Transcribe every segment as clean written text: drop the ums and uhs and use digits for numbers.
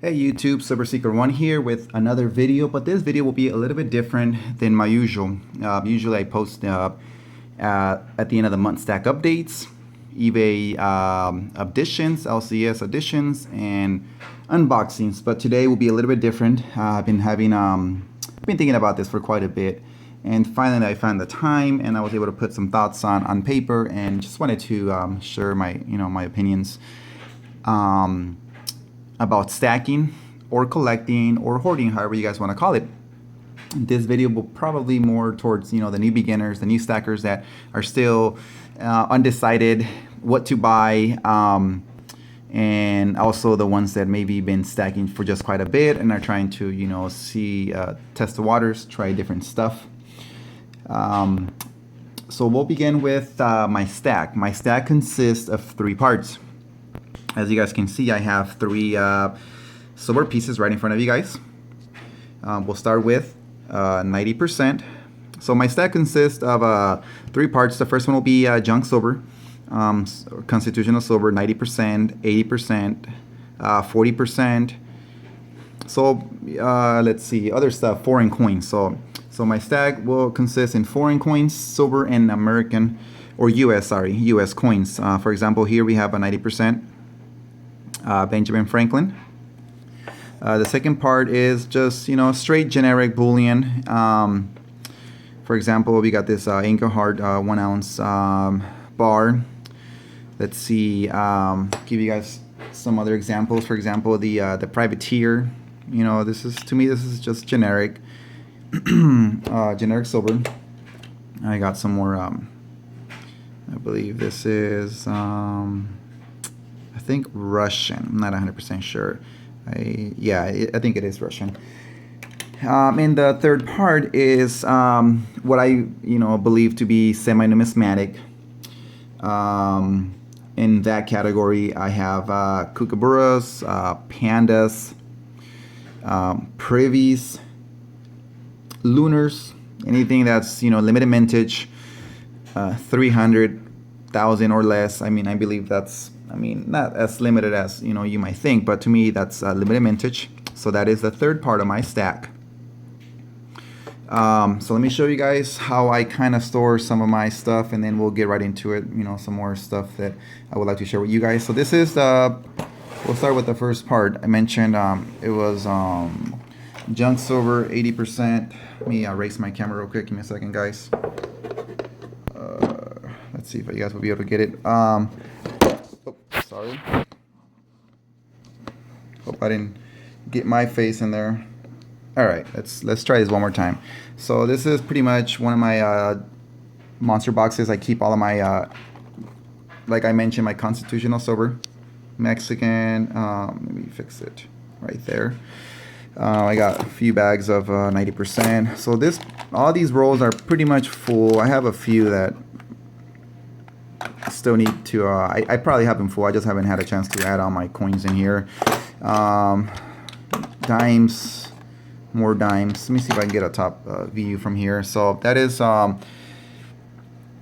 Hey YouTube, SilverSeeker1 here with another video, but this video will be a little bit different than my usual. Usually I post at the end of the month stack updates, eBay additions, LCS additions, and unboxings. But today will be a little bit different. I've been thinking about this for quite a bit, and finally I found the time, and I was able to put some thoughts on paper, and just wanted to share my opinions. About stacking or collecting or hoarding, however you guys want to call it. This video will probably more towards the new beginners, the new stackers that are still undecided what to buy, and also the ones that maybe been stacking for just quite a bit and are trying to see test the waters, try different stuff. So we'll begin with my stack. My stack consists of 3 parts. As you guys can see, I have 3 silver pieces right in front of you guys. We'll start with 90%. So my stack consists of 3 parts. The first one will be junk silver, constitutional silver, 90%, 80%, 40%. So let's see, other stuff, foreign coins. So my stack will consist in foreign coins, silver, and American or US coins. For example, here we have a 90%. Benjamin Franklin. The second part is just straight generic bullion. For example, we got this Inca 1 ounce bar. Let's see, give you guys some other examples. For example, the privateer. This is just generic generic silver. I got some more. I believe this is I think Russian. I'm not 100% sure. I think it is Russian. And the third part is what I believe to be semi-numismatic. In that category, I have kookaburras, pandas, privies, lunars, anything that's limited mintage, 300,000 or less. I believe that's not as limited as you might think, but to me that's limited mintage. So that is the third part of my stack. So let me show you guys how I kind of store some of my stuff, and then we'll get right into it. Some more stuff that I would like to share with you guys. So this is we'll start with the first part. I mentioned it was junk silver, 80%. Let me erase my camera real quick. Give me a second, guys. Let's see if you guys will be able to get it. Sorry. Hope I didn't get my face in there. All right, let's try this one more time. So this is pretty much one of my monster boxes. I keep all of my, like I mentioned, my constitutional silver, Mexican. Let me fix it right there. I got a few bags of 90%. So all these rolls are pretty much full. I have a few that still need to I probably have them full. I just haven't had a chance to add all my coins in here. Dimes, more dimes. Let me see if I can get a top view from here. So that is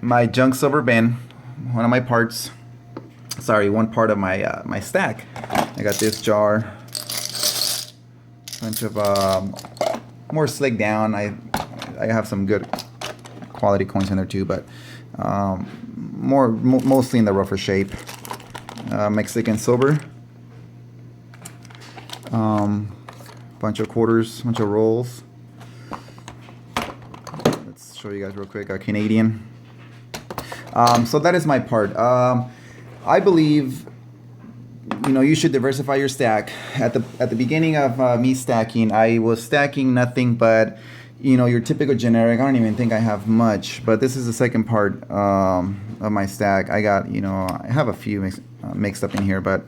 my junk silver bin, one of my parts. Sorry, one part of my my stack. I got this jar, bunch of more slick down. I have some good quality coins in there too, but mostly in the rougher shape. Mexican silver, bunch of quarters, bunch of rolls. Let's show you guys real quick. Canadian. So that is my part. I believe you should diversify your stack. At the beginning of me stacking, I was stacking nothing but your typical generic. I don't even think I have much, but this is the second part of my stack. I got I have a few mixed up in here, but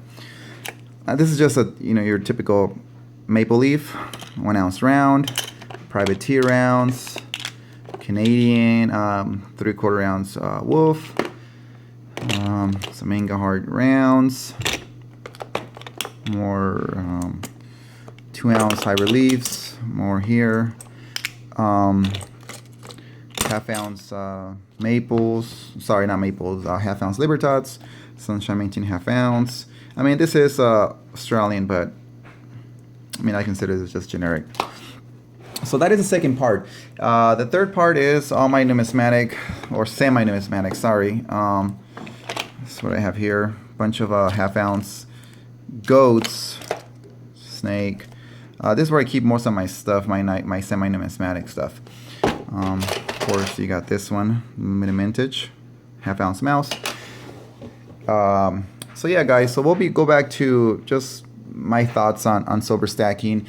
this is just your typical Maple Leaf 1 ounce round, privateer rounds, Canadian 3/4 ounce wolf, some Inca rounds, more 2 ounce high reliefs, more here. Half ounce maples, sorry, not maples, half ounce Libertats, Sunshine 18 half ounce. This is Australian, but I mean, I consider this just generic. So that is the second part. The third part is all my numismatic, or semi-numismatic, sorry. That's what I have here. Bunch of half-ounce goats, snake. This is where I keep most of my stuff, my semi-numismatic stuff. Of course, you got this one, mini vintage, half-ounce mouse. So yeah, guys. So we'll go back to just my thoughts on sober stacking.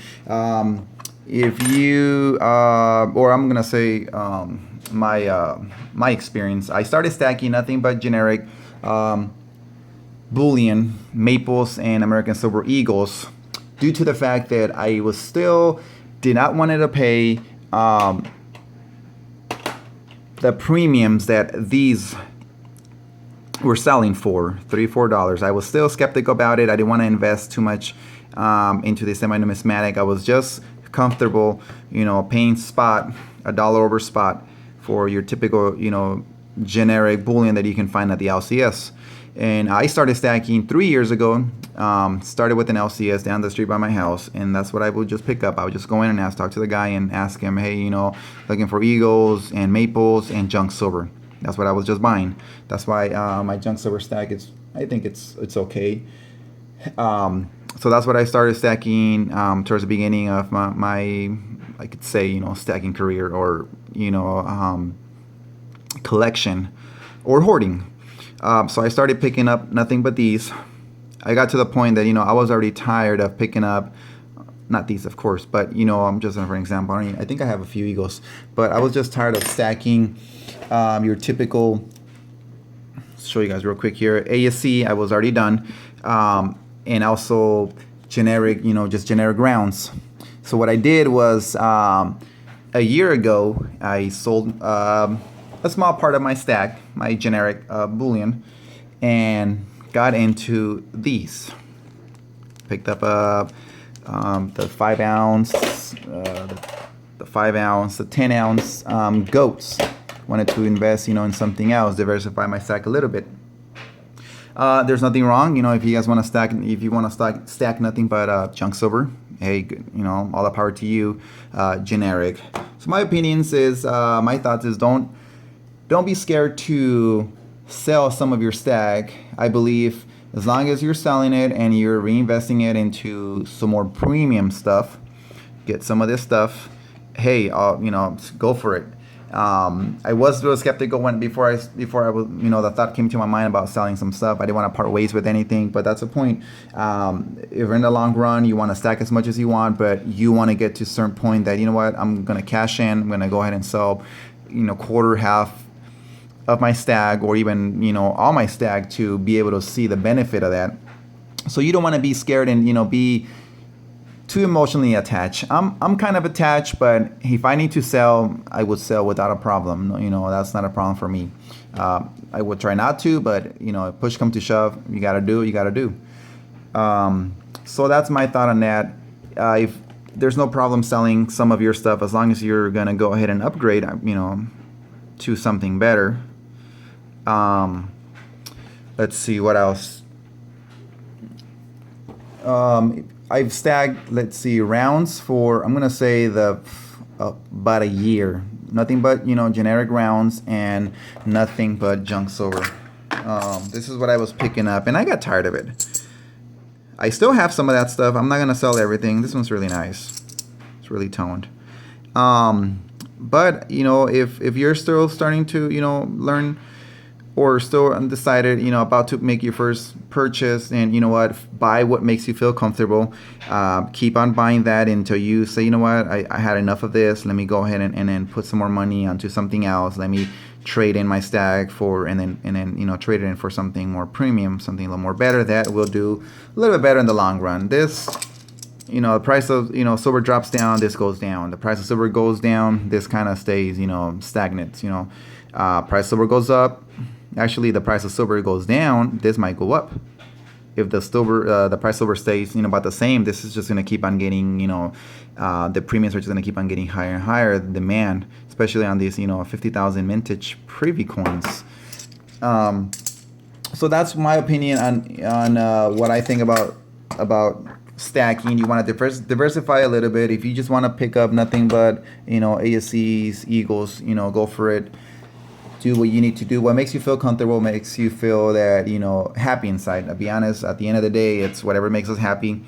If you, or I'm gonna say my experience. I started stacking nothing but generic Bullion, Maples, and American Silver Eagles, due to the fact that I was still did not want to pay the premiums that these were selling for, $3-4. I was still skeptical about it. I didn't want to invest too much into the semi-numismatic. I was just comfortable, paying spot, $1 over spot for your typical, generic bullion that you can find at the LCS. And I started stacking 3 years ago. Started with an LCS down the street by my house, and that's what I would just pick up. I would just go in and talk to the guy and ask him, hey, looking for Eagles and Maples and junk silver. That's what I was just buying. That's why my junk silver stack I think it's okay. So that's what I started stacking towards the beginning of my I could say, stacking career, or, collection or hoarding. So I started picking up nothing but these. I got to the point that, I was already tired of picking up, not these, of course, but, I'm just for an example. I think I have a few Eagles, but I was just tired of stacking your typical, show you guys real quick here, ASC, I was already done. And also generic, just generic rounds. So what I did was, a year ago, I sold a small part of my stack, my generic bullion, and got into these. Picked up the 5 ounce, the 5 ounce, the 10 ounce goats. Wanted to invest, in something else, diversify my stack a little bit. There's nothing wrong, if you guys want to stack, stack nothing but junk silver. Hey, all the power to you. Generic. So my opinions is, my thoughts is, don't be scared to sell some of your stack. I believe as long as you're selling it and you're reinvesting it into some more premium stuff, get some of this stuff. Hey, go for it. I was real skeptical before I was, the thought came to my mind about selling some stuff. I didn't want to part ways with anything, but that's the point. If in the long run, you want to stack as much as you want, but you want to get to a certain point that, I'm going to cash in, I'm going to go ahead and sell, quarter, half of my stack, or even, all my stack, to be able to see the benefit of that. So you don't want to be scared and, be too emotionally attached. I'm kind of attached, but if I need to sell, I would sell without a problem. That's not a problem for me. I would try not to, but if push comes to shove, you gotta do what you gotta do. So that's my thought on that. If there's no problem selling some of your stuff, as long as you're gonna go ahead and upgrade, to something better. Let's see what else. I've stacked, let's see, rounds for, I'm gonna say about a year. Nothing but, generic rounds and nothing but junk silver. This is what I was picking up, and I got tired of it. I still have some of that stuff. I'm not gonna sell everything. This one's really nice. It's really toned. But if you're still starting to learn, or still undecided, about to make your first purchase, and buy what makes you feel comfortable. Keep on buying that until you say, I had enough of this. Let me go ahead and then put some more money onto something else. Let me trade in my stack for, and then trade it in for something more premium, something a little more better that will do a little bit better in the long run. This, the price of silver drops down, this goes down. The price of silver goes down, this kind of stays stagnant. Price of silver goes up. Actually, the price of silver goes down, this might go up. If the price of silver stays, about the same, this is just going to keep on getting, the premiums are just going to keep on getting higher and higher. The demand, especially on these, 50,000 vintage privy coins. So that's my opinion on what I think about stacking, you want to diversify a little bit. If you just want to pick up nothing but, you know, ASCs, Eagles, you know, go for it. Do what you need to do. What makes you feel comfortable, makes you feel that, you know, happy inside. I'll be honest, at the end of the day, it's whatever makes us happy.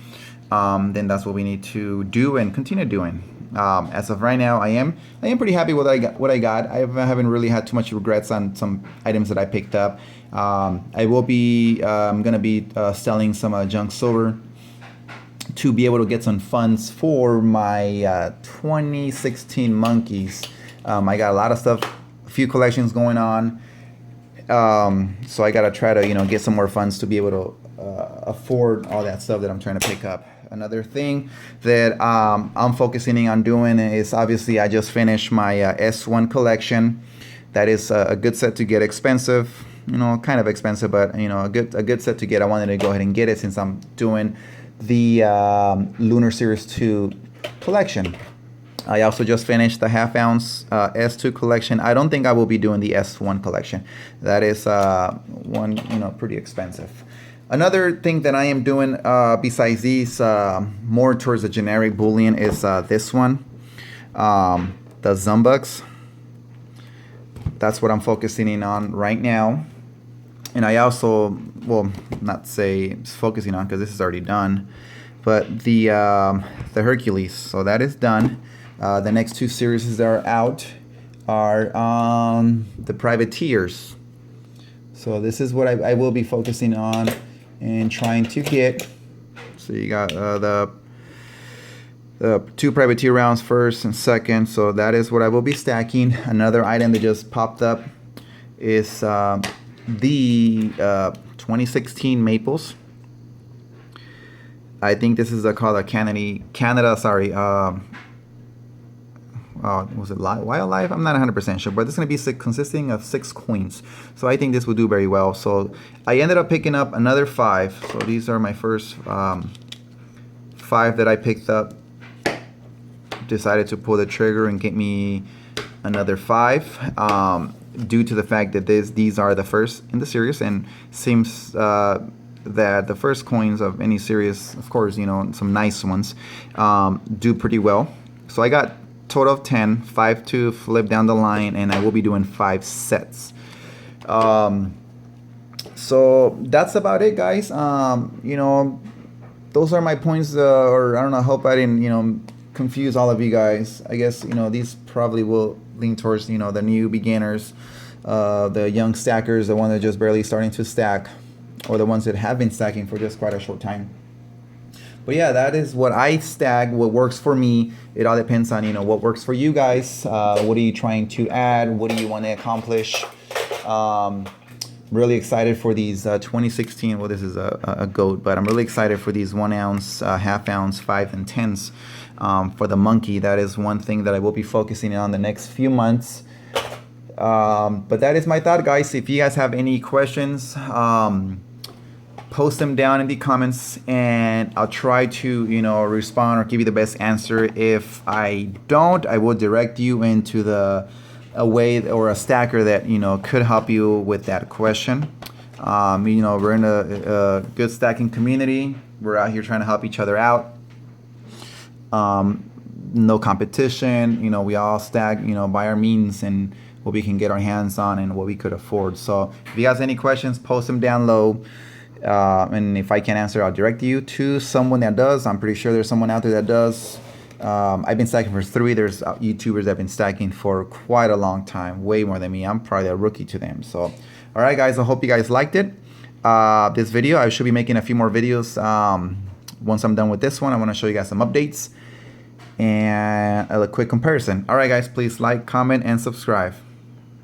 Then that's what we need to do and continue doing. As of right now, I am pretty happy with what I got. I haven't really had too much regrets on some items that I picked up. I will be gonna be selling some junk silver to be able to get some funds for my 2016 monkeys. I got a lot of stuff, a few collections going on. So I gotta try to, you know, get some more funds to be able to afford all that stuff that I'm trying to pick up. Another thing that I'm focusing on doing is, obviously, I just finished my S1 collection. That is a good set to get. Expensive, you know, kind of expensive, but, you know, a good set to get. I wanted to go ahead and get it since I'm doing the Lunar Series 2 collection. I also just finished the half ounce S2 collection. I don't think I will be doing the S1 collection. That is one, you know, pretty expensive. Another thing that I am doing besides these, more towards the generic bullion, is this one, the Zumbucks. That's what I'm focusing in on right now. And I also, well, not say focusing on because this is already done, but the Hercules. So that is done. The next two series that are out are the Privateers. So this is what I will be focusing on and trying to get. So you got the two Privateer rounds, first and second. So that is what I will be stacking. Another item that just popped up is the 2016 Maples. I think this is called a Canada. Sorry. Was it Wildlife? I'm not 100% sure, but this is going to be consisting of 6 queens. So I think this will do very well. So I ended up picking up another 5. So these are my first 5 that I picked up. Decided to pull the trigger and get me another 5, due to the fact that these are the first in the series, and seems that the first coins of any series, of course, you know, some nice ones, do pretty well. So I got total of 10, 5 to flip down the line, and I will be doing 5 sets. So that's about it, guys. You know, those are my points, or I don't know, I hope I didn't, you know, confuse all of you guys. I guess, you know, these probably will lean towards, you know, the new beginners, the young stackers, the ones that are just barely starting to stack, or the ones that have been stacking for just quite a short time. But yeah, that is what I stack, what works for me. It all depends on, you know, what works for you guys. What are you trying to add? What do you want to accomplish? Really excited for these 2016. Well, this is a goat, but I'm really excited for these 1 ounce, half ounce, 5 and 10s. For the monkey, that is one thing that I will be focusing on the next few months. But that is my thought, guys. If you guys have any questions, post them down in the comments, and I'll try to, you know, respond or give you the best answer. If I don't, I will direct you into a way or a stacker that, you know, could help you with that question. You know, we're in a good stacking community. We're out here trying to help each other out. No competition. You know, we all stack, you know, by our means and what we can get our hands on and what we could afford. So if you guys have any questions, post them down low. And if I can't answer, I'll direct you to someone that does. I'm pretty sure there's someone out there that does. I've been stacking for 3. There's YouTubers that have been stacking for quite a long time, way more than me. I'm probably a rookie to them. So, all right, guys, I hope you guys liked it. This video, I should be making a few more videos. Once I'm done with this one, I want to show you guys some updates and a quick comparison. All right, guys, please like, comment, and subscribe.